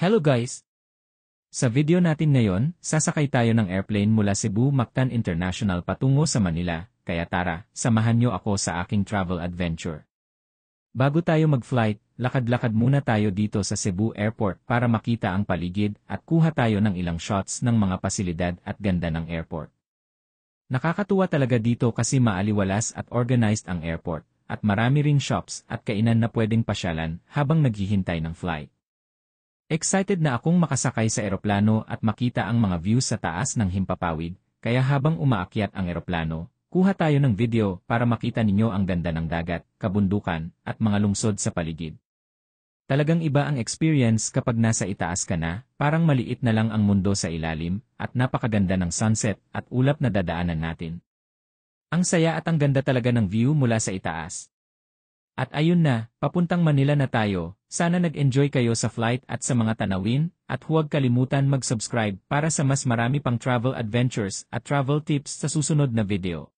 Hello guys! Sa video natin ngayon, sasakay tayo ng airplane mula Cebu Mactan International patungo sa Manila, kaya tara, samahan nyo ako sa aking travel adventure. Bago tayo mag-flight, lakad-lakad muna tayo dito sa Cebu Airport para makita ang paligid at kuha tayo ng ilang shots ng mga pasilidad at ganda ng airport. Nakakatuwa talaga dito kasi maaliwalas at organized ang airport, at marami ring shops at kainan na pwedeng pasyalan habang naghihintay ng flight. Excited na akong makasakay sa eroplano at makita ang mga views sa taas ng himpapawid, kaya habang umaakyat ang eroplano, kuha tayo ng video para makita ninyo ang ganda ng dagat, kabundukan, at mga lungsod sa paligid. Talagang iba ang experience kapag nasa itaas ka na, parang maliit na lang ang mundo sa ilalim, at napakaganda ng sunset at ulap na dadaanan natin. Ang saya at ang ganda talaga ng view mula sa itaas. At ayun na, papuntang Manila na tayo. Sana nag-enjoy kayo sa flight at sa mga tanawin, at huwag kalimutan mag-subscribe para sa mas marami pang travel adventures at travel tips sa susunod na video.